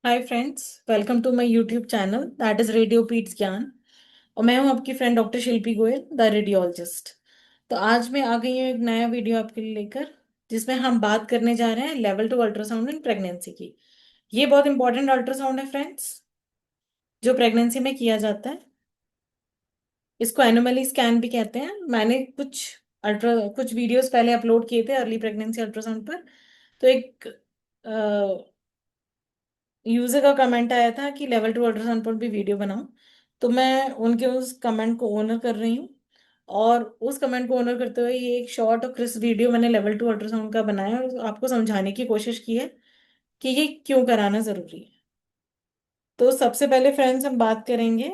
Hi friends, welcome to my YouTube channel that is radio पीट्स ज्ञान। और मैं हूं आपकी friend doctor Shilpi Goyal, the radiologist. तो आज मैं आ गई हूँ एक नया वीडियो आपके लिए लेकर, जिसमें हम बात करने जा रहे हैं level two ultrasound in pregnancy की। ये बहुत इंपॉर्टेंट अल्ट्रासाउंड है फ्रेंड्स, जो प्रेगनेंसी में किया जाता है। इसको एनोमली स्कैन भी कहते हैं। मैंने कुछ वीडियोस पहले अपलोड किए थे अर्ली प्रेगनेंसी अल्ट्रासाउंड पर। तो एक यूजर का कमेंट आया था कि लेवल टू अल्ट्रासाउंड पर भी वीडियो बनाऊं। तो मैं उनके उस कमेंट को ऑनर कर रही हूँ, और उस कमेंट को ऑनर करते हुए ये एक शॉर्ट और क्रिस्प वीडियो मैंने लेवल टू अल्ट्रासाउंड का बनाया और आपको समझाने की कोशिश की है कि ये क्यों कराना जरूरी है। तो सबसे पहले फ्रेंड्स हम बात करेंगे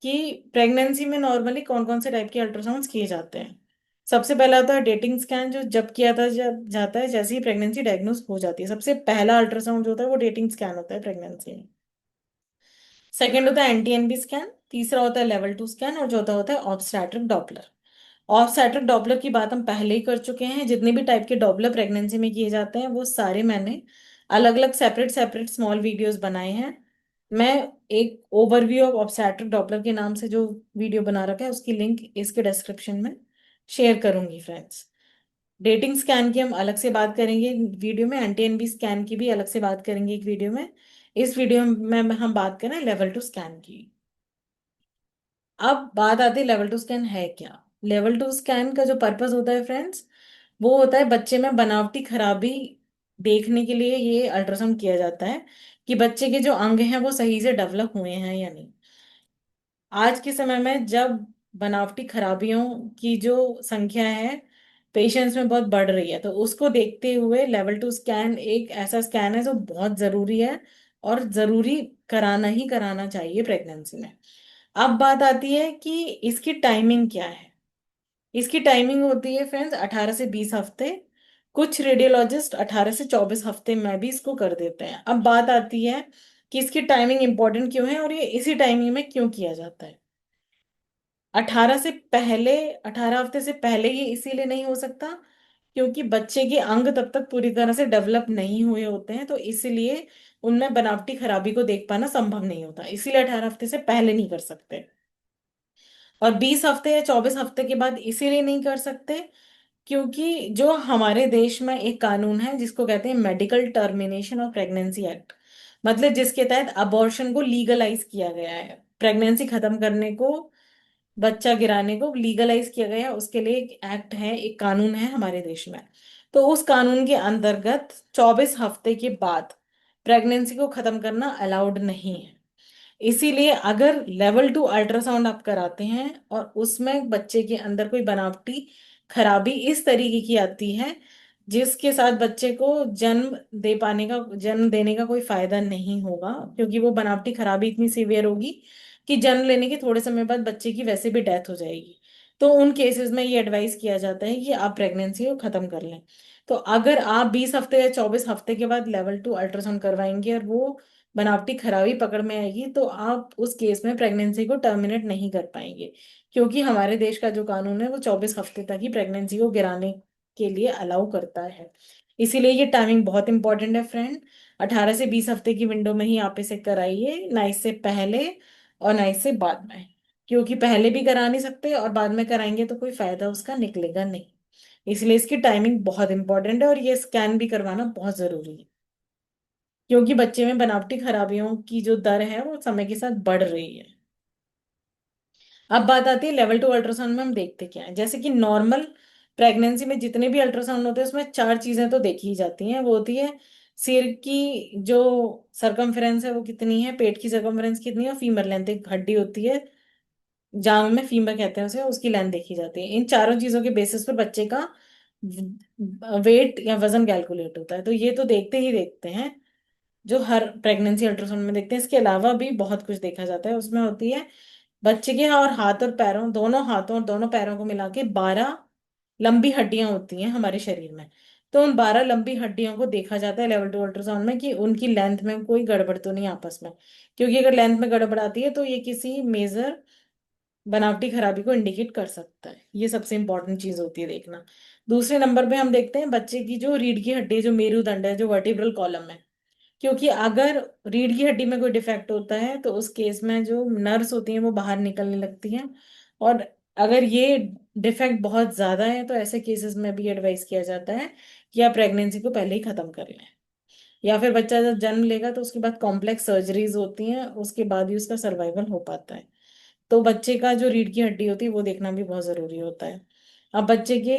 कि प्रेगनेंसी में नॉर्मली कौन कौन से टाइप के अल्ट्रासाउंड्स किए जाते हैं। सबसे पहला होता है डेटिंग स्कैन, जो जब किया था जब जाता है जैसे ही प्रेगनेंसी डायग्नोस हो जाती है। सबसे पहला अल्ट्रासाउंड जो होता है वो डेटिंग स्कैन होता है प्रेगनेंसी में। सेकेंड होता है एंटी एनबी स्कैन, तीसरा होता है लेवल टू स्कैन, और चौथा होता है ऑब्स्टैट्रिक डॉपलर। ऑब्स्टैट्रिक डॉपलर की बात हम पहले ही कर चुके हैं। जितने भी टाइप के डॉपलर प्रेगनेंसी में किए जाते हैं वो सारे मैंने अलग अलग सेपरेट सेपरेट स्मॉल वीडियोस बनाए हैं। मैं एक ओवरव्यू ऑफ ऑब्स्टैट्रिक डॉपलर के नाम से जो वीडियो बना रखा है उसकी लिंक इसके डिस्क्रिप्शन में शेयर करूंगी फ्रेंड्स। डेटिंग स्कैन की हम अलग से बात करेंगे वीडियो में, एंटी एनबी स्कैन की भी अलग से बात करेंगे एक वीडियो में। इस वीडियो में हम बात करें लेवल टू स्कैन की। अब बात आती है लेवल टू स्कैन है क्या। लेवल टू स्कैन का जो पर्पस होता है फ्रेंड्स, वो होता है बच्चे में बनावटी खराबी देखने के लिए ये अल्ट्रासाउंड किया जाता है कि बच्चे के जो अंग हैं वो सही से डेवलप हुए हैं या नहीं। आज के समय में जब बनावटी खराबियों की जो संख्या है पेशेंट्स में बहुत बढ़ रही है, तो उसको देखते हुए लेवल टू स्कैन एक ऐसा स्कैन है जो बहुत जरूरी है, और जरूरी कराना ही कराना चाहिए प्रेगनेंसी में। अब बात आती है कि इसकी टाइमिंग क्या है। इसकी टाइमिंग होती है फ्रेंड्स 18 से 20 हफ्ते। कुछ रेडियोलॉजिस्ट 18 से 24 हफ्ते में भी इसको कर देते हैं। अब बात आती है कि इसकी टाइमिंग इंपॉर्टेंट क्यों है और ये इसी टाइमिंग में क्यों किया जाता है। 18 हफ्ते से पहले ये इसीलिए नहीं हो सकता क्योंकि बच्चे के अंग तब तक पूरी तरह से डेवलप नहीं हुए होते हैं, तो इसलिए उनमें बनावटी खराबी को देख पाना संभव नहीं होता, इसीलिए 18 हफ्ते से पहले नहीं कर सकते। और 20 हफ्ते या 24 हफ्ते के बाद इसीलिए नहीं कर सकते क्योंकि जो हमारे देश में एक कानून है जिसको कहते हैं medical termination of pregnancy act, मतलब जिसके तहत अबॉर्शन को लीगलाइज किया गया है। प्रेगनेंसी खत्म करने को, बच्चा गिराने को लीगलाइज किया गया है, उसके लिए एक एक्ट है, एक कानून है हमारे देश में। तो उस कानून के अंतर्गत 24 हफ्ते के बाद प्रेगनेंसी को खत्म करना अलाउड नहीं है। इसीलिए अगर लेवल टू अल्ट्रासाउंड आप कराते हैं और उसमें बच्चे के अंदर कोई बनावटी खराबी इस तरीके की आती है जिसके साथ बच्चे को जन्म देने का कोई फायदा नहीं होगा, क्योंकि वो बनावटी खराबी इतनी सीवियर होगी कि जन्म लेने के थोड़े समय बाद बच्चे की वैसे भी डेथ हो जाएगी। तो उन केसेस में ये एडवाइस किया जाता है कि आप प्रेगनेंसी को खत्म कर लें। तो अगर आप 20 हफ्ते या 24 हफ्ते के बाद लेवल टू अल्ट्रासाउंड करवाएंगे और वो बनावटी खराबी पकड़ में आएगी, तो आप उस केस में प्रेगनेंसी को टर्मिनेट नहीं कर पाएंगे, क्योंकि हमारे देश का जो कानून है वो 24 हफ्ते तक ही प्रेगनेंसी को गिराने के लिए अलाउ करता है। इसीलिए ये टाइमिंग बहुत इंपॉर्टेंट है फ्रेंड। 18 से 20 हफ्ते की विंडो में ही आप इसे कराइए, ना इससे पहले और ना इससे बाद में, क्योंकि पहले भी करा नहीं सकते और बाद में कराएंगे तो कोई फायदा उसका निकलेगा नहीं। इसलिए इसकी टाइमिंग बहुत इंपॉर्टेंट है और ये स्कैन भी करवाना बहुत जरूरी है, क्योंकि बच्चे में बनावटी खराबियों की जो दर है वो समय के साथ बढ़ रही है। अब बात आती है लेवल टू अल्ट्रासाउंड में हम देखते क्या है। जैसे कि नॉर्मल प्रेगनेंसी में जितने भी अल्ट्रासाउंड होते हैं उसमें चार चीजें तो देखी ही जाती हैं। वो होती है सिर की जो सरकमफ्रेंस है वो कितनी है, पेट की सरकमफ्रेंस कितनी है, और फीमर लेंथ, एक हड्डी होती है जांग में फीमर कहते हैं उसे, उसकी लेंथ देखी जाती है। इन चारों चीजों के बेसिस पर बच्चे का वेट या वजन कैलकुलेट होता है। तो ये तो देखते ही देखते हैं, जो हर प्रेगनेंसी अल्ट्रासाउंड में देखते हैं। इसके अलावा भी बहुत कुछ देखा जाता है। उसमें होती है बच्चे के और हाथ और पैरों, दोनों हाथों और दोनों पैरों को मिला के 12 लंबी हड्डियां होती हैं हमारे शरीर में। तो उन 12 लंबी हड्डियों को देखा जाता है लेवल टू अल्ट्रासाउंड में कि उनकी लेंथ में कोई गड़बड़ तो नहीं आपस में, क्योंकि अगर लेंथ में गड़बड़ आती है तो ये किसी मेजर बनावटी खराबी को इंडिकेट कर सकता है। ये सबसे इंपॉर्टेंट चीज होती है देखना। दूसरे नंबर पे हम देखते हैं बच्चे की जो रीढ़ की हड्डी, जो मेरुदंड है, जो वर्टिब्रल कॉलम है, क्योंकि अगर रीढ़ की हड्डी में कोई डिफेक्ट होता है तो उस केस में जो नर्व्स होती हैं वो बाहर निकलने लगती हैं। और अगर ये डिफेक्ट बहुत ज्यादा है तो ऐसे केसेस में भी एडवाइस किया जाता है कि आप प्रेगनेंसी को पहले ही खत्म कर लें। या फिर बच्चा जब जन्म लेगा तो उसके बाद कॉम्प्लेक्स सर्जरीज होती हैं, उसके बाद ही उसका सर्वाइवल हो पाता है। तो बच्चे का जो रीढ़ की हड्डी होती है वो देखना भी बहुत जरूरी होता है। अब बच्चे के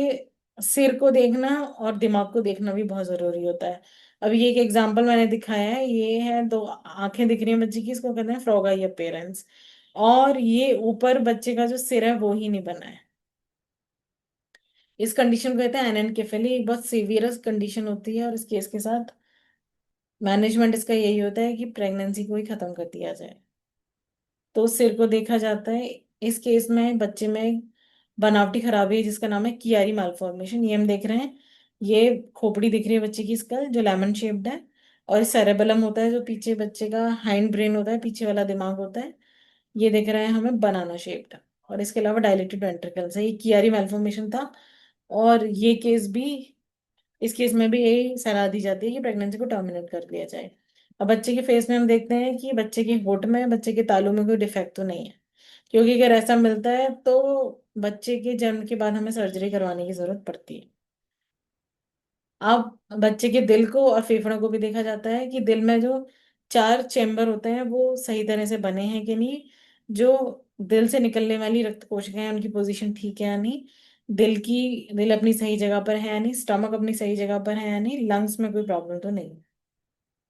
सिर को देखना और दिमाग को देखना भी बहुत जरूरी होता है। अब ये एक एग्जांपल मैंने दिखाया है, ये है दो आंखें दिख रही हैं बच्चे की, इसको कहते हैं फ्रॉग आई अपीयरेंस। और ये ऊपर बच्चे का जो सिर है वो ही नहीं बना है। इस कंडीशन को कहते हैं एनेनकेफेली, एक बहुत सीवियरस कंडीशन होती है। और इस केस के साथ मैनेजमेंट इसका यही होता है कि प्रेगनेंसी को ही खत्म कर दिया जाए। तो सिर को देखा जाता है। इस केस में बच्चे में बनावटी खराबी है जिसका नाम है कियारी मालफॉर्मेशन, ये हम देख रहे हैं। ये खोपड़ी दिख रही है बच्चे की स्कल जो लेमन शेप्ड है। और सेरेबेलम होता है जो पीछे बच्चे का हाइंड ब्रेन होता है, पीछे वाला दिमाग होता है। ये देख रहे हैं हमें बनाना शेप्ड। और इसके अलावा डायलेटेड वेंट्रिकल्स है, ये कियारी मालफॉर्मेशन था। और ये केस भी, इस केस में भी यही सलाह दी जाती है कि प्रेगनेंसी को टर्मिनेट कर दिया जाए। अब बच्चे के फेस में हम देखते हैं कि बच्चे के होंठ में, बच्चे के तालू में कोई डिफेक्ट तो नहीं है। क्योंकि अगर ऐसा मिलता है तो बच्चे के जन्म के बाद हमें सर्जरी करवाने की जरूरत पड़ती है। अब बच्चे के दिल को और फेफड़ों को भी देखा जाता है कि दिल में जो चार चेम्बर होते हैं वो सही तरह से बने हैं कि नहीं। जो दिल से निकलने वाली रक्त कोशिकाएं हैं उनकी पोजीशन ठीक है या नहीं। दिल अपनी सही जगह पर है या नहीं, स्टमक अपनी सही जगह पर है या नहीं, लंग्स में कोई प्रॉब्लम तो नहीं।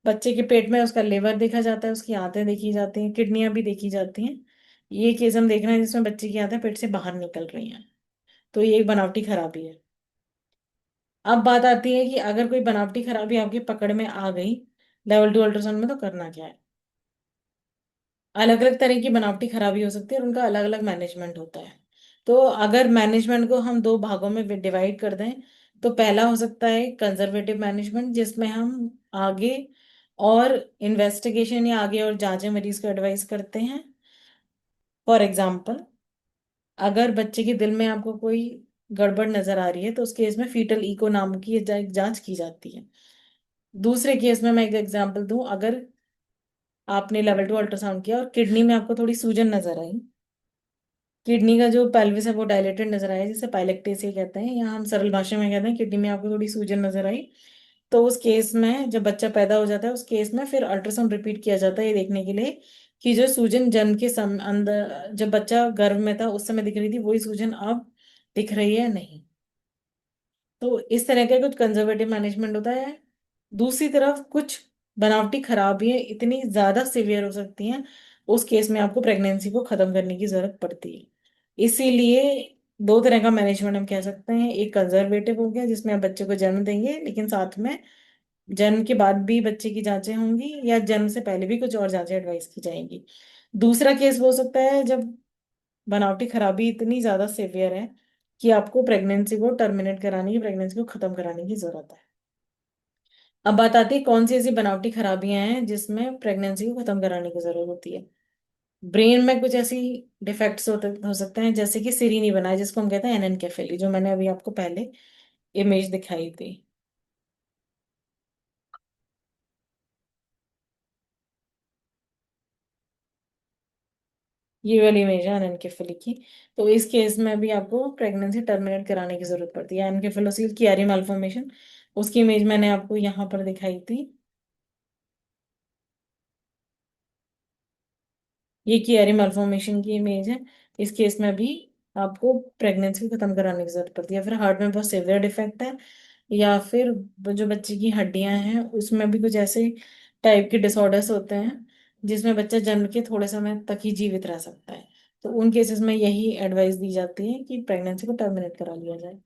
बच्चे के पेट में उसका लिवर देखा जाता है, उसकी आंतें देखी जाती हैं, किडनियां भी देखी जाती हैं। ये केस हम देख रहे हैं जिसमें बच्चे की आंतें पेट से बाहर निकल रही हैं। तो ये एक बनावटी खराबी है। अब बात आती है कि अगर कोई बनावटी खराबी आपकी पकड़ में आ गई लेवल 2 अल्ट्रासाउंड में, तो करना क्या है। अलग अलग तरह की बनावटी खराबी हो सकती है और उनका अलग अलग मैनेजमेंट होता है। तो अगर मैनेजमेंट को हम दो भागों में डिवाइड कर दें, तो पहला हो सकता है कंजर्वेटिव मैनेजमेंट, जिसमें हम आगे और इन्वेस्टिगेशन या आगे और जांचें मरीज को एडवाइस करते हैं। फॉर एग्जाम्पल, अगर बच्चे के दिल में आपको कोई गड़बड़ नजर आ रही है तो उस केस में फीटल इको नाम की जांच की जाती है। दूसरे केस में मैं एक एग्जांपल दूं, अगर आपने लेवल 2 अल्ट्रासाउंड किया और किडनी में आपको थोड़ी सूजन नजर आई, किडनी का जो पेल्विस है वो डायलेटेड नजर आया, जिसे पाइलेक्टेसिया कहते हैं, या हम सरल भाषा में कहते हैं किडनी में आपको थोड़ी सूजन नजर आई, तो उस केस में जब बच्चा पैदा हो जाता है उस केस में फिर अल्ट्रासाउंड रिपीट किया जाता है ये देखने के लिए कि जो सूजन जन्म के अंदर जब बच्चा गर्भ में था उस समय दिख रही थी वही सूजन अब दिख रही है या नहीं। तो इस तरह का कुछ कंजर्वेटिव मैनेजमेंट होता है। दूसरी तरफ कुछ बनावटी खराबियां इतनी ज्यादा सीवियर हो सकती हैं, उस केस में आपको प्रेगनेंसी को खत्म करने की जरूरत पड़ती है। इसीलिए दो तरह का मैनेजमेंट हम कह सकते हैं, एक कंजर्वेटिव हो गया जिसमें आप बच्चे को जन्म देंगे लेकिन साथ में जन्म के बाद भी बच्चे की जांचें होंगी या जन्म से पहले भी कुछ और जांचें एडवाइस की जाएंगी। दूसरा केस वो हो सकता है जब बनावटी खराबी इतनी ज्यादा सीवियर है कि आपको प्रेगनेंसी को टर्मिनेट कराने की, प्रेगनेंसी को खत्म कराने की जरूरत है। अब बात आती है कौन सी ऐसी बनावटी खराबियां हैं जिसमें प्रेगनेंसी को खत्म कराने की जरूरत होती है। ब्रेन में कुछ ऐसी डिफेक्ट्स हो सकते हैं जैसे कि सिर ही नहीं बना है, जिसको हम कहते हैं एनेनकेफेली, जो मैंने अभी आपको पहले इमेज दिखाई थी। ये वाली इमेज है एनेनकेफेली की। तो इस केस में भी आपको प्रेगनेंसी टर्मिनेट कराने की जरूरत पड़ती है। एनेनकेफेलोसील कियारी मालफॉर्मेशन, उसकी इमेज मैंने आपको यहाँ पर दिखाई थी। ये कियारी मालफॉर्मेशन की इमेज है। इस केस में भी आपको प्रेगनेंसी खत्म कराने की जरूरत पड़ती है। फिर हार्ट में बहुत सीवियर डिफेक्ट है, या फिर वो जो बच्चे की हड्डियां हैं उसमें भी कुछ ऐसे टाइप के डिसऑर्डर्स होते हैं जिसमें बच्चा जन्म के थोड़े समय तक ही जीवित रह सकता है। तो उन केसेस में यही एडवाइस दी जाती है कि प्रेगनेंसी को टर्मिनेट करा लिया जाए।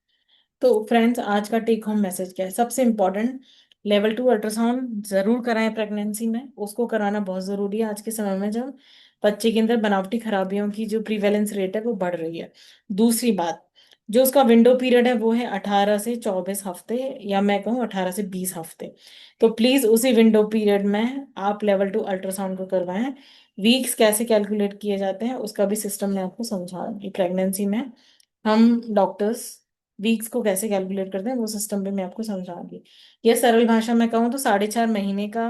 तो फ्रेंड्स, आज का टेक होम मैसेज क्या है? सबसे इम्पोर्टेंट, लेवल 2 अल्ट्रासाउंड जरूर कराएं प्रेगनेंसी में, उसको कराना बहुत जरूरी है आज के समय में जब बच्चे के अंदर बनावटी खराबियों की जो प्रीवेलेंस रेट है वो बढ़ रही है। दूसरी बात, जो उसका विंडो पीरियड है वो है 18 से 24 हफ्ते, या मैं कहूँ 18 से 20 हफ्ते। तो प्लीज उसी विंडो पीरियड में आप लेवल 2 अल्ट्रासाउंड को करवाएं। वीक्स कैसे कैलकुलेट किए जाते हैं उसका भी सिस्टम मैं आपको समझाऊंगी प्रेगनेंसी में। हम डॉक्टर्स वीक्स को कैसे कैलकुलेट करते हैं वो सिस्टम भी मैं आपको समझाऊंगी। ये सरल भाषा में कहूँ तो 4.5 महीने का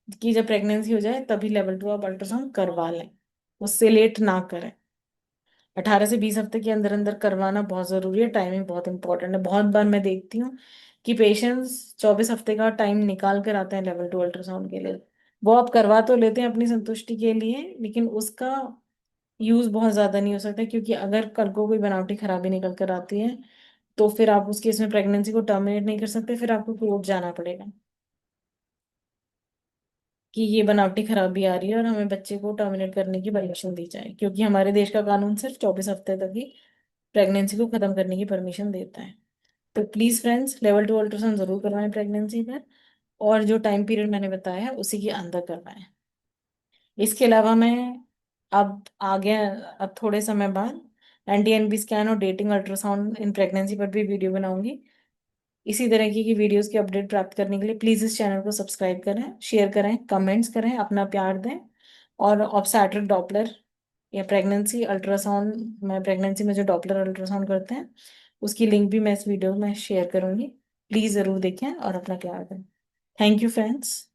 कि जब प्रेगनेंसी हो जाए तभी लेवल 2 आप अल्ट्रासाउंड करवा लें, उससे लेट ना करें। 18 से 20 हफ्ते के अंदर अंदर करवाना बहुत जरूरी है, टाइमिंग बहुत इंपॉर्टेंट है। बहुत बार मैं देखती हूँ कि पेशेंट्स 24 हफ्ते का टाइम निकाल कर आते हैं लेवल 2 अल्ट्रासाउंड के लिए। वो आप करवा तो लेते हैं अपनी संतुष्टि के लिए, लेकिन उसका यूज बहुत ज्यादा नहीं हो सकता, क्योंकि अगर कल को कोई बनावटी खराबी निकल कर आती है तो फिर आप उस केस में प्रेगनेंसी को टर्मिनेट नहीं कर सकते, फिर आपको कोर्ट जाना पड़ेगा कि ये बनावटी खराबी आ रही है और हमें बच्चे को टर्मिनेट करने की परमिशन दी जाए, क्योंकि हमारे देश का कानून सिर्फ 24 हफ्ते तक ही प्रेगनेंसी को खत्म करने की परमिशन देता है। तो प्लीज फ्रेंड्स, लेवल 2 अल्ट्रासाउंड जरूर करवाएं प्रेगनेंसी पर, और जो टाइम पीरियड मैंने बताया है उसी के अंदर करवाएं। इसके अलावा मैं अब आगे, अब थोड़े समय बाद NT-NB स्कैन और डेटिंग अल्ट्रासाउंड इन प्रेगनेंसी पर भी वीडियो बनाऊंगी। इसी तरह की वीडियोस की अपडेट प्राप्त करने के लिए प्लीज इस चैनल को सब्सक्राइब करें, शेयर करें, कमेंट्स करें, अपना प्यार दें। और ऑब्स्टेट्रिक डॉपलर या प्रेगनेंसी अल्ट्रासाउंड में, प्रेगनेंसी में जो डॉपलर अल्ट्रासाउंड करते हैं उसकी लिंक भी मैं इस वीडियो में शेयर करूंगी। प्लीज जरूर देखें और अपना प्यार दें। Thank you friends.